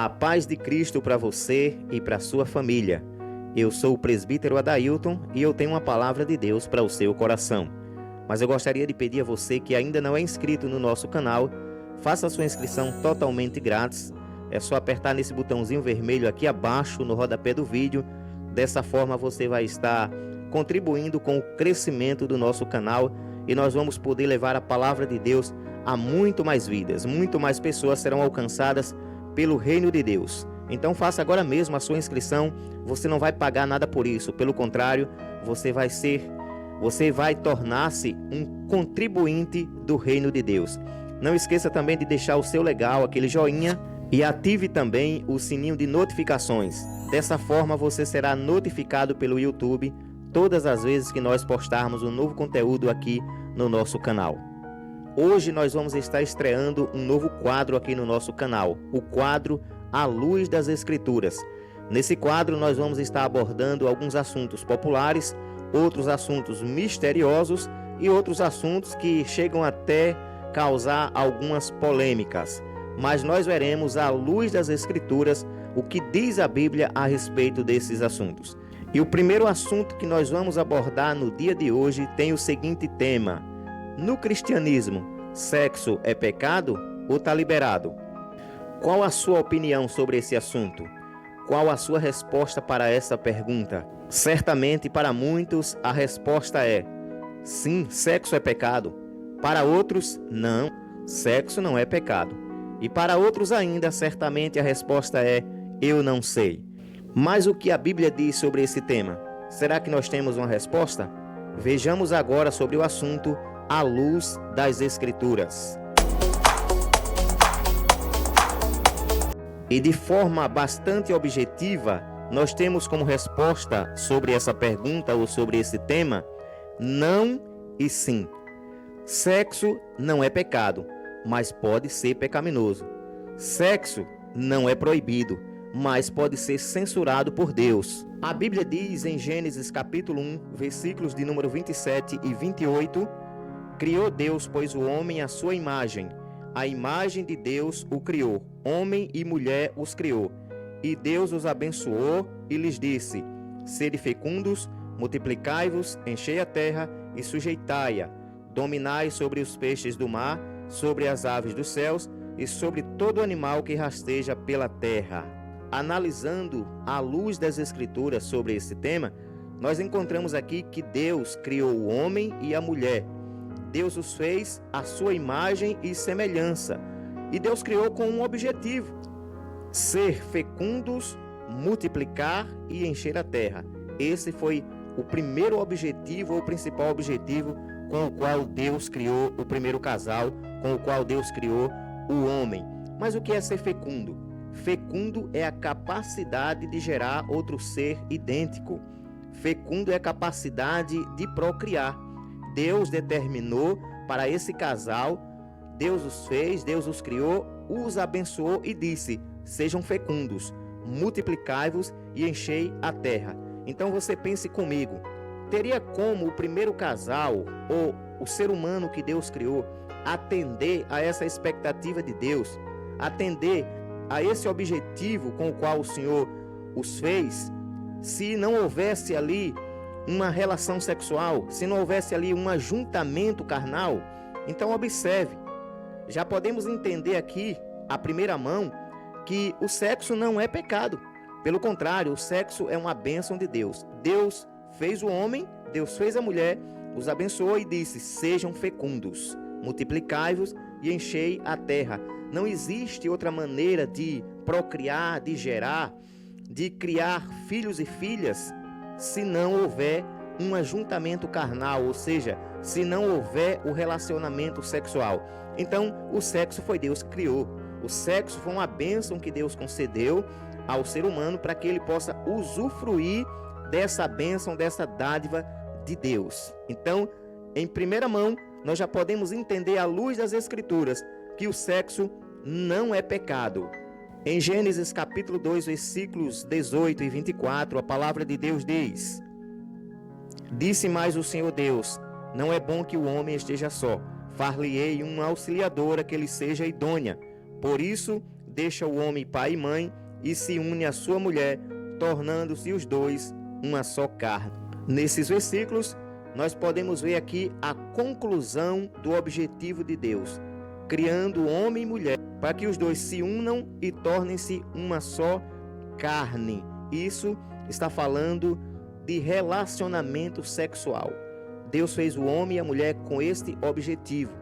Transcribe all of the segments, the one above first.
A paz de Cristo para você e para sua família. Eu sou o presbítero Adailton e eu tenho uma palavra de Deus para o seu coração. Mas eu gostaria de pedir a você que ainda não é inscrito no nosso canal, faça a sua inscrição totalmente grátis. É só apertar nesse botãozinho vermelho aqui abaixo no rodapé do vídeo. Dessa forma você vai estar contribuindo com o crescimento do nosso canal e nós vamos poder levar a palavra de Deus a muito mais vidas, muito mais pessoas serão alcançadas pelo reino de Deus. Então faça agora mesmo a sua inscrição, você não vai pagar nada por isso, pelo contrário, você vai tornar-se um contribuinte do reino de Deus. Não esqueça também de deixar o seu legal, aquele joinha, e ative também o sininho de notificações. Dessa forma você será notificado pelo YouTube todas as vezes que nós postarmos um novo conteúdo aqui no nosso canal. Hoje nós vamos estar estreando um novo quadro aqui no nosso canal, o quadro A Luz das Escrituras. Nesse quadro nós vamos estar abordando alguns assuntos populares, outros assuntos misteriosos e outros assuntos que chegam até causar algumas polêmicas. Mas nós veremos à luz das Escrituras o que diz a Bíblia a respeito desses assuntos. E o primeiro assunto que nós vamos abordar no dia de hoje tem o seguinte tema: no cristianismo, sexo é pecado ou está liberado? Qual a sua opinião sobre esse assunto? Qual a sua resposta para essa pergunta? Certamente para muitos a resposta é: sim, sexo é pecado. Para outros, não, sexo não é pecado. E para outros ainda, certamente a resposta é: eu não sei. Mas o que a Bíblia diz sobre esse tema? Será que nós temos uma resposta? Vejamos agora sobre o assunto à luz das Escrituras. E de forma bastante objetiva, nós temos como resposta sobre essa pergunta ou sobre esse tema, não e sim. Sexo não é pecado, mas pode ser pecaminoso. Sexo não é proibido, mas pode ser censurado por Deus. A Bíblia diz em Gênesis capítulo 1, versículos de número 27 e 28, criou Deus, pois, o homem à sua imagem. A imagem de Deus o criou, homem e mulher os criou. E Deus os abençoou e lhes disse: sede fecundos, multiplicai-vos, enchei a terra e sujeitai-a. Dominai sobre os peixes do mar, sobre as aves dos céus e sobre todo animal que rasteja pela terra. Analisando à luz das Escrituras sobre esse tema, nós encontramos aqui que Deus criou o homem e a mulher. Deus os fez à sua imagem e semelhança. E Deus criou com um objetivo: ser fecundos, multiplicar e encher a terra. Esse foi o primeiro objetivo, ou o principal objetivo com o qual Deus criou o primeiro casal, com o qual Deus criou o homem. Mas o que é ser fecundo? Fecundo é a capacidade de gerar outro ser idêntico. Fecundo é a capacidade de procriar. Deus determinou para esse casal, Deus os fez, Deus os criou, os abençoou e disse: sejam fecundos, multiplicai-vos e enchei a terra. Então você pense comigo, teria como o primeiro casal ou o ser humano que Deus criou atender a essa expectativa de Deus, atender a esse objetivo com o qual o Senhor os fez, se não houvesse ali uma relação sexual, se não houvesse ali um ajuntamento carnal? Então observe, já podemos entender aqui, à primeira mão, que o sexo não é pecado. Pelo contrário, o sexo é uma bênção de Deus. Deus fez o homem, Deus fez a mulher, os abençoou e disse: sejam fecundos, multiplicai-vos e enchei a terra. Não existe outra maneira de procriar, de gerar, de criar filhos e filhas, se não houver um ajuntamento carnal, ou seja, se não houver o relacionamento sexual. Então, o sexo foi Deus que criou. O sexo foi uma bênção que Deus concedeu ao ser humano para que ele possa usufruir dessa bênção, dessa dádiva de Deus. Então, em primeira mão, nós já podemos entender à luz das Escrituras que o sexo não é pecado. Em Gênesis capítulo 2, versículos 18 e 24, a palavra de Deus diz: disse mais o Senhor Deus: não é bom que o homem esteja só, far-lhe-ei uma auxiliadora que lhe seja idônea. Por isso deixa o homem pai e mãe e se une à sua mulher, tornando-se os dois uma só carne. Nesses versículos, nós podemos ver aqui a conclusão do objetivo de Deus, criando homem e mulher, para que os dois se unam e tornem-se uma só carne. Isso está falando de relacionamento sexual. Deus fez o homem e a mulher com este objetivo,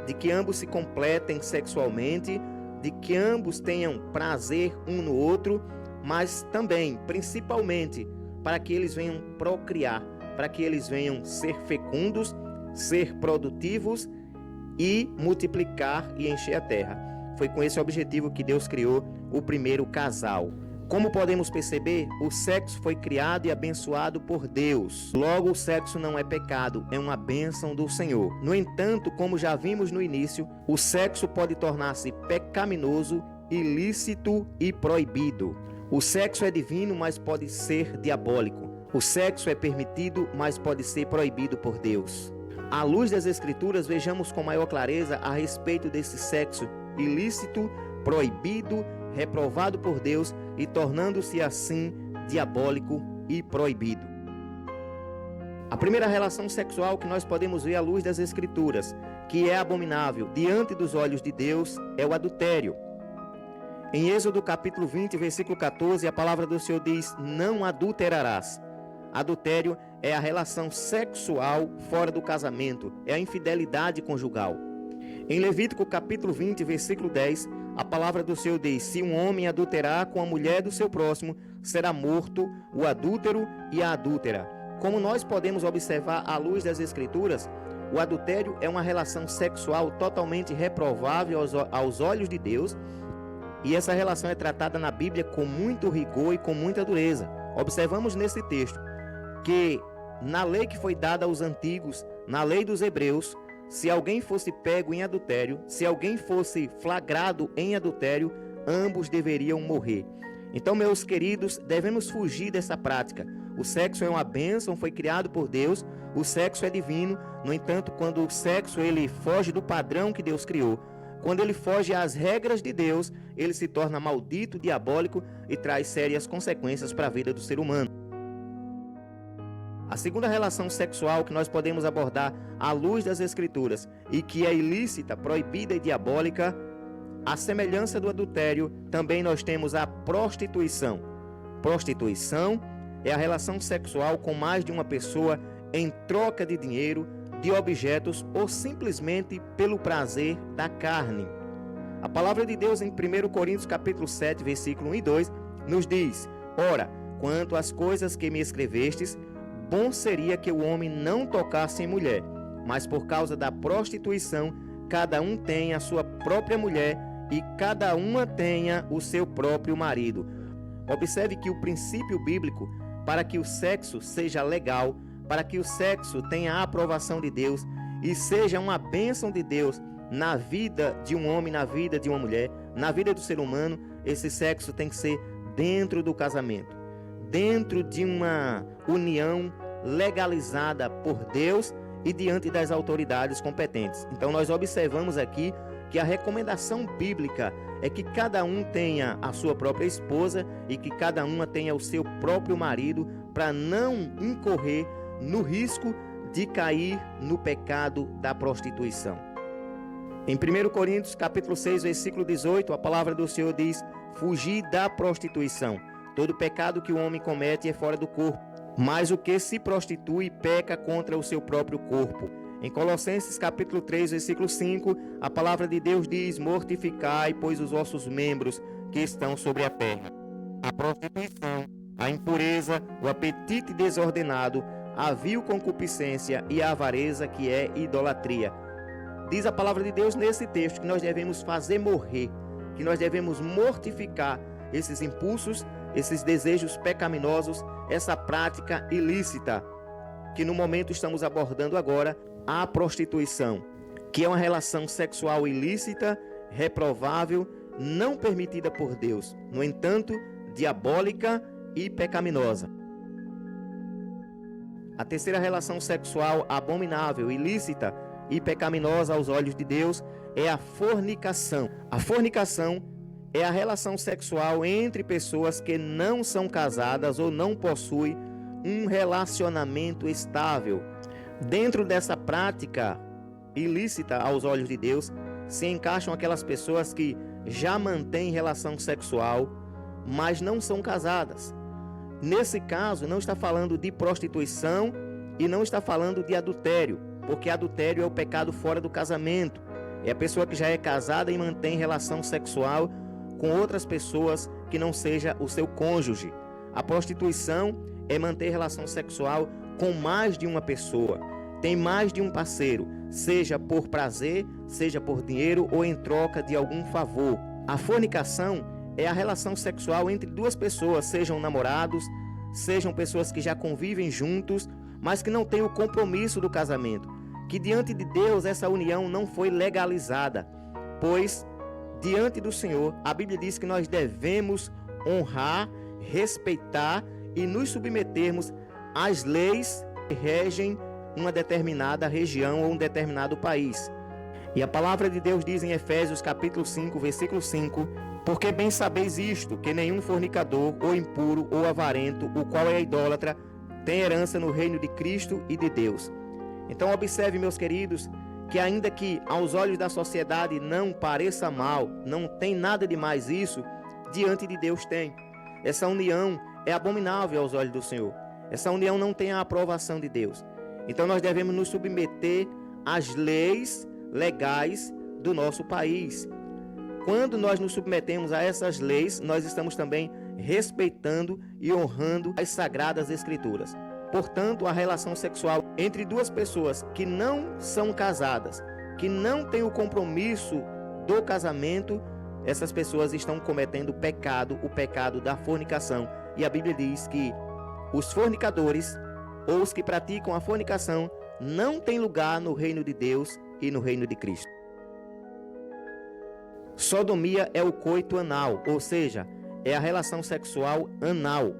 de que ambos se completem sexualmente, de que ambos tenham prazer um no outro, mas também, principalmente, para que eles venham procriar, para que eles venham ser fecundos, ser produtivos e multiplicar e encher a terra. Foi com esse objetivo que Deus criou o primeiro casal. Como podemos perceber, o sexo foi criado e abençoado por Deus. Logo, o sexo não é pecado, é uma bênção do Senhor. No entanto, como já vimos no início, o sexo pode tornar-se pecaminoso, ilícito e proibido. O sexo é divino, mas pode ser diabólico. O sexo é permitido, mas pode ser proibido por Deus. À luz das Escrituras, vejamos com maior clareza a respeito desse sexo ilícito, proibido, reprovado por Deus e tornando-se assim diabólico e proibido. A primeira relação sexual que nós podemos ver à luz das Escrituras, que é abominável diante dos olhos de Deus, é o adultério. Em Êxodo capítulo 20, versículo 14, a palavra do Senhor diz: não adulterarás. Adultério é a relação sexual fora do casamento, é a infidelidade conjugal. Em Levítico capítulo 20, versículo 10, a palavra do Senhor diz: se um homem adulterar com a mulher do seu próximo, será morto o adúltero e a adúltera. Como nós podemos observar à luz das Escrituras, o adultério é uma relação sexual totalmente reprovável aos olhos de Deus, e essa relação é tratada na Bíblia com muito rigor e com muita dureza. Observamos nesse texto que na lei que foi dada aos antigos, na lei dos hebreus, se alguém fosse pego em adultério, se alguém fosse flagrado em adultério, ambos deveriam morrer. Então, meus queridos, devemos fugir dessa prática. O sexo é uma bênção, foi criado por Deus, o sexo é divino. No entanto, quando o sexo ele foge do padrão que Deus criou, quando ele foge às regras de Deus, ele se torna maldito, diabólico e traz sérias consequências para a vida do ser humano. A segunda relação sexual que nós podemos abordar à luz das Escrituras e que é ilícita, proibida e diabólica, à semelhança do adultério, também nós temos a prostituição. Prostituição é a relação sexual com mais de uma pessoa em troca de dinheiro, de objetos ou simplesmente pelo prazer da carne. A palavra de Deus em 1 Coríntios capítulo 7, versículo 1 e 2 nos diz: ora, quanto às coisas que me escrevestes, bom seria que o homem não tocasse em mulher, mas por causa da prostituição, cada um tenha a sua própria mulher e cada uma tenha o seu próprio marido. Observe que o princípio bíblico para que o sexo seja legal, para que o sexo tenha a aprovação de Deus e seja uma bênção de Deus na vida de um homem, na vida de uma mulher, na vida do ser humano, esse sexo tem que ser dentro do casamento, dentro de uma união legalizada por Deus e diante das autoridades competentes. Então nós observamos aqui que a recomendação bíblica é que cada um tenha a sua própria esposa e que cada uma tenha o seu próprio marido, para não incorrer no risco de cair no pecado da prostituição. Em 1 Coríntios capítulo 6, versículo 18, a palavra do Senhor diz: fugir da prostituição. Todo pecado que o homem comete é fora do corpo, mas o que se prostitui peca contra o seu próprio corpo. Em Colossenses capítulo 3, versículo 5, a palavra de Deus diz: mortificai, pois, os vossos membros que estão sobre a terra. A prostituição, a impureza, o apetite desordenado, a vil concupiscência e a avareza, que é idolatria. Diz a palavra de Deus nesse texto que nós devemos fazer morrer, que nós devemos mortificar esses impulsos, esses desejos pecaminosos, essa prática ilícita, que no momento estamos abordando agora, a prostituição, que é uma relação sexual ilícita, reprovável, não permitida por Deus, no entanto, diabólica e pecaminosa. A terceira relação sexual abominável, ilícita e pecaminosa aos olhos de Deus é a fornicação. A fornicação é a relação sexual entre pessoas que não são casadas ou não possuem um relacionamento estável. Dentro dessa prática ilícita aos olhos de Deus, se encaixam aquelas pessoas que já mantêm relação sexual, mas não são casadas. Nesse caso, não está falando de prostituição e não está falando de adultério, porque adultério é o pecado fora do casamento. É a pessoa que já é casada e mantém relação sexual com outras pessoas que não seja o seu cônjuge. A prostituição é manter relação sexual com mais de uma pessoa. Tem mais de um parceiro, seja por prazer, seja por dinheiro ou em troca de algum favor. A fornicação é a relação sexual entre duas pessoas, sejam namorados, sejam pessoas que já convivem juntos, mas que não têm o compromisso do casamento, que diante de Deus essa união não foi legalizada, pois diante do Senhor a Bíblia diz que nós devemos honrar, respeitar e nos submetermos às leis que regem uma determinada região ou um determinado país. E a palavra de Deus diz em Efésios capítulo 5, versículo 5: porque bem sabeis isto, que nenhum fornicador, ou impuro, ou avarento, o qual é idólatra, tem herança no reino de Cristo e de Deus. Então observe, meus queridos, que ainda que aos olhos da sociedade não pareça mal, não tem nada de mais isso, diante de Deus tem. Essa união é abominável aos olhos do Senhor. Essa união não tem a aprovação de Deus. Então nós devemos nos submeter às leis legais do nosso país. Quando nós nos submetemos a essas leis, nós estamos também respeitando e honrando as sagradas escrituras. Portanto, a relação sexual entre duas pessoas que não são casadas, que não têm o compromisso do casamento, essas pessoas estão cometendo pecado, o pecado da fornicação. E a Bíblia diz que os fornicadores ou os que praticam a fornicação não têm lugar no reino de Deus e no reino de Cristo. Sodomia é o coito anal, ou seja, é a relação sexual anal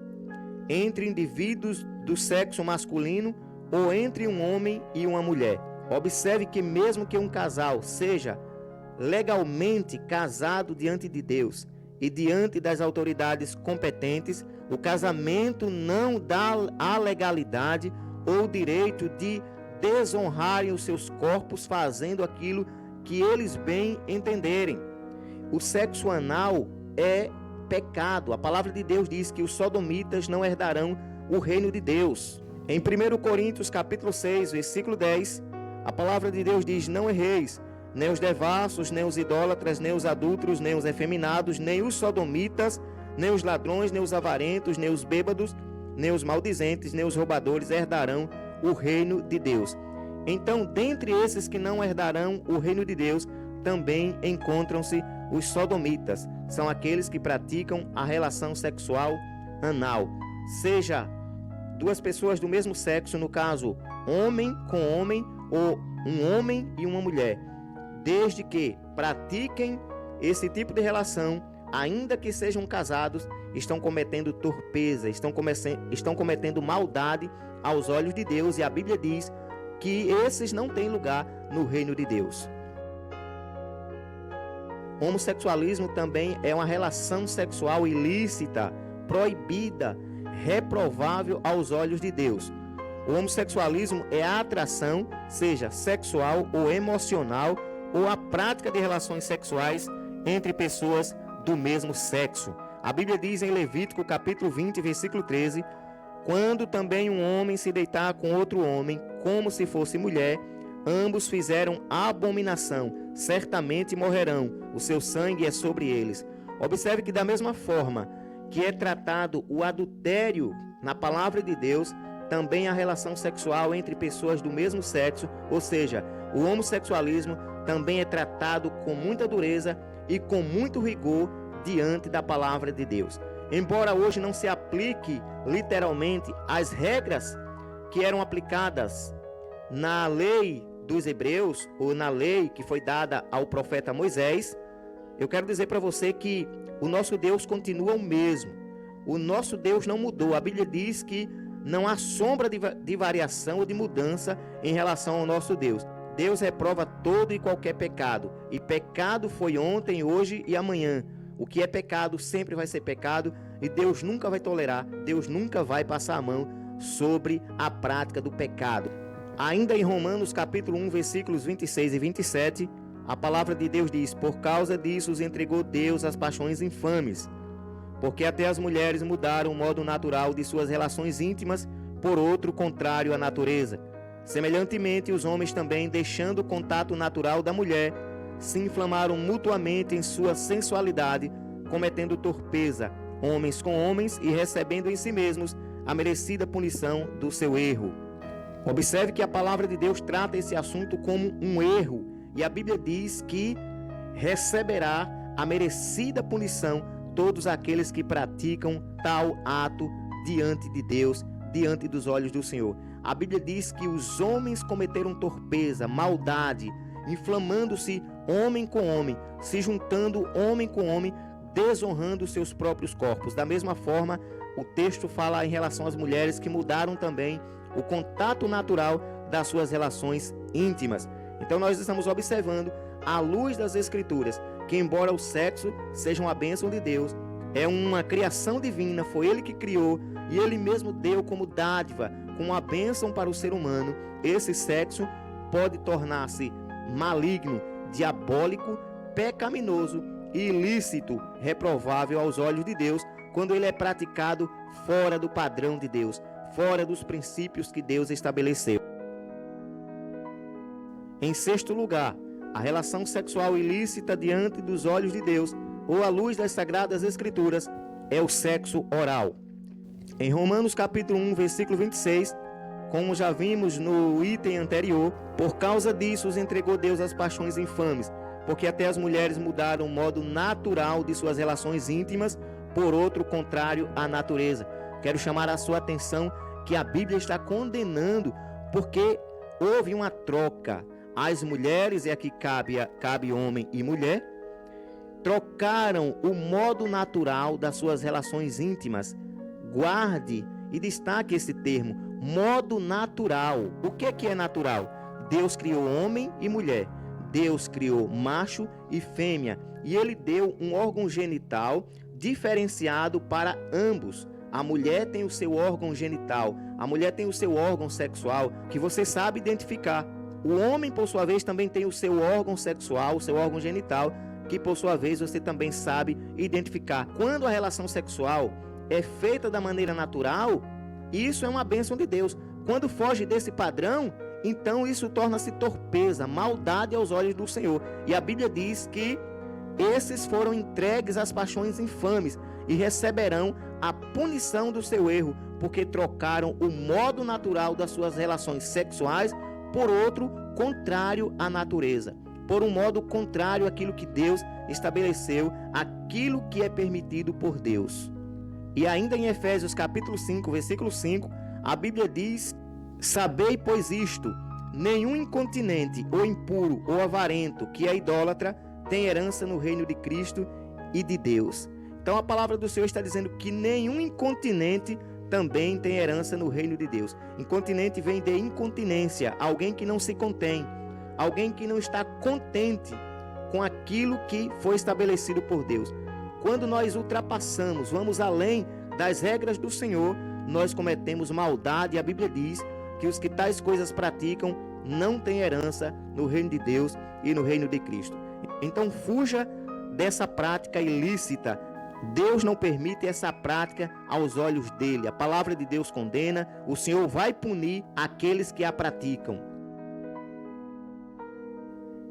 entre indivíduos do sexo masculino ou entre um homem e uma mulher. Observe que mesmo que um casal seja legalmente casado diante de Deus e diante das autoridades competentes, o casamento não dá a legalidade ou o direito de desonrarem os seus corpos fazendo aquilo que eles bem entenderem. O sexo anal é pecado. A palavra de Deus diz que os sodomitas não herdarão o reino de Deus. Em 1 Coríntios capítulo 6, versículo 10, a palavra de Deus diz: não erreis, nem os devassos, nem os idólatras, nem os adúlteros, nem os efeminados, nem os sodomitas, nem os ladrões, nem os avarentos, nem os bêbados, nem os maldizentes, nem os roubadores herdarão o reino de Deus. Então, dentre esses que não herdarão o reino de Deus, também encontram-se os sodomitas. São aqueles que praticam a relação sexual anal, seja duas pessoas do mesmo sexo, no caso, homem com homem ou um homem e uma mulher. Desde que pratiquem esse tipo de relação, ainda que sejam casados, estão cometendo torpeza, estão cometendo maldade aos olhos de Deus, e a Bíblia diz que esses não têm lugar no reino de Deus. Homossexualismo também é uma relação sexual ilícita, proibida, reprovável aos olhos de Deus. O homossexualismo é a atração, seja sexual ou emocional, ou a prática de relações sexuais entre pessoas do mesmo sexo. A Bíblia diz em Levítico capítulo 20, versículo 13: quando também um homem se deitar com outro homem, como se fosse mulher, ambos fizeram abominação, certamente morrerão, o seu sangue é sobre eles. Observe que da mesma forma que é tratado o adultério na palavra de Deus, também a relação sexual entre pessoas do mesmo sexo, ou seja, o homossexualismo, também é tratado com muita dureza e com muito rigor diante da palavra de Deus. Embora hoje não se aplique literalmente as regras que eram aplicadas na lei dos hebreus, ou na lei que foi dada ao profeta Moisés, eu quero dizer para você que o nosso Deus continua o mesmo. O nosso Deus não mudou. A Bíblia diz que não há sombra de variação ou de mudança em relação ao nosso Deus. Deus reprova todo e qualquer pecado. E pecado foi ontem, hoje e amanhã. O que é pecado sempre vai ser pecado e Deus nunca vai tolerar, Deus nunca vai passar a mão sobre a prática do pecado. Ainda em Romanos capítulo 1, versículos 26 e 27, a palavra de Deus diz: por causa disso os entregou Deus às paixões infames, porque até as mulheres mudaram o modo natural de suas relações íntimas por outro contrário à natureza. Semelhantemente, os homens também, deixando o contato natural da mulher, se inflamaram mutuamente em sua sensualidade, cometendo torpeza, homens com homens, e recebendo em si mesmos a merecida punição do seu erro. Observe que a palavra de Deus trata esse assunto como um erro, e a Bíblia diz que receberá a merecida punição todos aqueles que praticam tal ato diante de Deus, diante dos olhos do Senhor. A Bíblia diz que os homens cometeram torpeza, maldade, inflamando-se homem com homem, se juntando homem com homem, desonrando seus próprios corpos. Da mesma forma, o texto fala em relação às mulheres que mudaram também o contato natural das suas relações íntimas. Então nós estamos observando, à luz das Escrituras, que embora o sexo seja uma bênção de Deus, é uma criação divina, foi Ele que criou e Ele mesmo deu como dádiva, como uma bênção para o ser humano, esse sexo pode tornar-se maligno, diabólico, pecaminoso e ilícito, reprovável aos olhos de Deus, quando ele é praticado fora do padrão de Deus, fora dos princípios que Deus estabeleceu. Em sexto lugar, a relação sexual ilícita diante dos olhos de Deus, ou à luz das Sagradas Escrituras, é o sexo oral. Em Romanos capítulo 1, versículo 26, como já vimos no item anterior, por causa disso os entregou Deus às paixões infames, porque até as mulheres mudaram o modo natural de suas relações íntimas por outro contrário à natureza. Quero chamar a sua atenção que a Bíblia está condenando, porque houve uma troca. As mulheres, e aqui cabe homem e mulher, trocaram o modo natural das suas relações íntimas. Guarde e destaque esse termo, modo natural. O que é natural? Deus criou homem e mulher. Deus criou macho e fêmea. E Ele deu um órgão genital diferenciado para ambos. A mulher tem o seu órgão genital, a mulher tem o seu órgão sexual, que você sabe identificar. O homem, por sua vez, também tem o seu órgão sexual, o seu órgão genital, que por sua vez você também sabe identificar. Quando a relação sexual é feita da maneira natural, isso é uma bênção de Deus. Quando foge desse padrão, então isso torna-se torpeza, maldade aos olhos do Senhor. E a Bíblia diz que esses foram entregues às paixões infames e receberão a punição do seu erro, porque trocaram o modo natural das suas relações sexuais por outro contrário à natureza, por um modo contrário àquilo que Deus estabeleceu, aquilo que é permitido por Deus. E ainda em Efésios capítulo 5, versículo 5, a Bíblia diz: sabei, pois isto, nenhum incontinente, ou impuro, ou avarento, que é idólatra, tem herança no reino de Cristo e de Deus. Então a palavra do Senhor está dizendo que nenhum incontinente também tem herança no reino de Deus. Incontinente vem de incontinência, alguém que não se contém, alguém que não está contente com aquilo que foi estabelecido por Deus. Quando nós ultrapassamos, vamos além das regras do Senhor, nós cometemos maldade. A Bíblia diz que os que tais coisas praticam não têm herança no reino de Deus e no reino de Cristo. Então fuja dessa prática ilícita. Deus não permite essa prática aos olhos dele. A palavra de Deus condena, o Senhor vai punir aqueles que a praticam.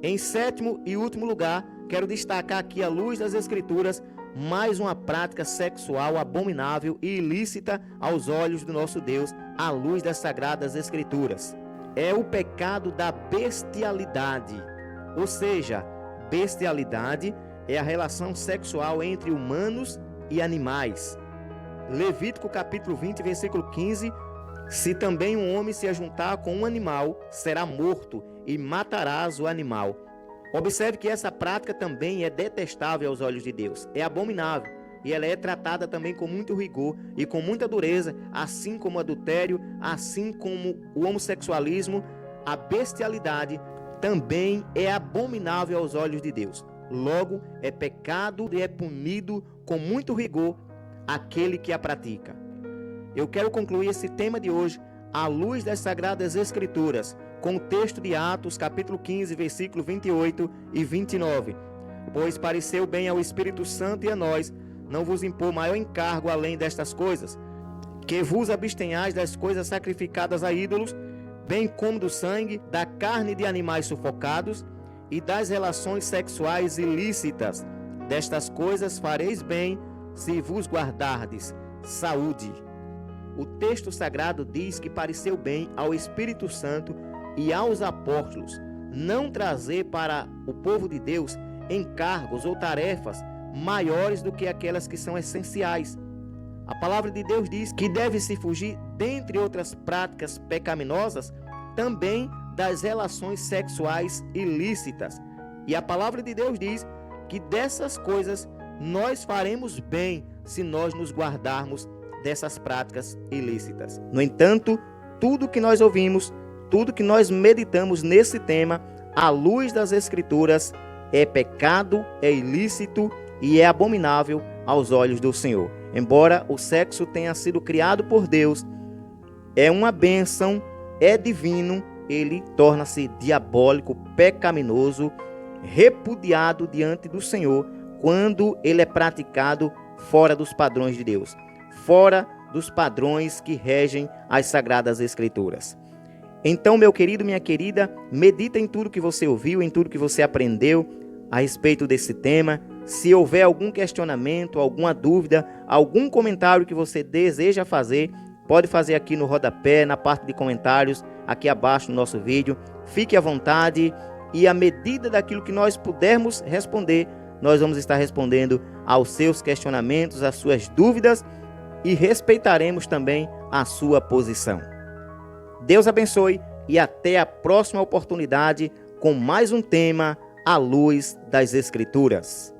Em sétimo e último lugar, quero destacar aqui, à luz das Escrituras, mais uma prática sexual abominável e ilícita aos olhos do nosso Deus, à luz das Sagradas Escrituras. É o pecado da bestialidade, ou seja, bestialidade é a relação sexual entre humanos e animais. Levítico capítulo 20, versículo 15, se também um homem se ajuntar com um animal, será morto, e matarás o animal. Observe que essa prática também é detestável aos olhos de Deus, é abominável, e ela é tratada também com muito rigor e com muita dureza, assim como o adultério, assim como o homossexualismo. A bestialidade também é abominável aos olhos de Deus. Logo, é pecado e é punido com muito rigor aquele que a pratica. Eu quero concluir esse tema de hoje à luz das Sagradas Escrituras, com o texto de Atos, capítulo 15, versículo 28 e 29. Pois pareceu bem ao Espírito Santo e a nós não vos impor maior encargo além destas coisas, que vos abstenhais das coisas sacrificadas a ídolos, bem como do sangue, da carne de animais sufocados e das relações sexuais ilícitas. Destas coisas fareis bem se vos guardardes. Saúde. O texto sagrado diz que pareceu bem ao Espírito Santo e aos apóstolos não trazer para o povo de Deus encargos ou tarefas maiores do que aquelas que são essenciais. A palavra de Deus diz que deve-se fugir, dentre outras práticas pecaminosas, também das relações sexuais ilícitas. E a palavra de Deus diz que dessas coisas nós faremos bem se nós nos guardarmos dessas práticas ilícitas. No entanto, tudo que nós ouvimos, tudo que nós meditamos nesse tema, à luz das Escrituras, é pecado, é ilícito e é abominável aos olhos do Senhor. Embora o sexo tenha sido criado por Deus, é uma bênção, é divino, ele torna-se diabólico, pecaminoso, repudiado diante do Senhor quando ele é praticado fora dos padrões de Deus, fora dos padrões que regem as Sagradas Escrituras. Então, meu querido, minha querida, medita em tudo que você ouviu, em tudo que você aprendeu a respeito desse tema. Se houver algum questionamento, alguma dúvida, algum comentário que você deseja fazer, pode fazer aqui no rodapé, na parte de comentários, aqui abaixo no nosso vídeo. Fique à vontade e, à medida daquilo que nós pudermos responder, nós vamos estar respondendo aos seus questionamentos, às suas dúvidas e respeitaremos também a sua posição. Deus abençoe e até a próxima oportunidade com mais um tema à luz das Escrituras.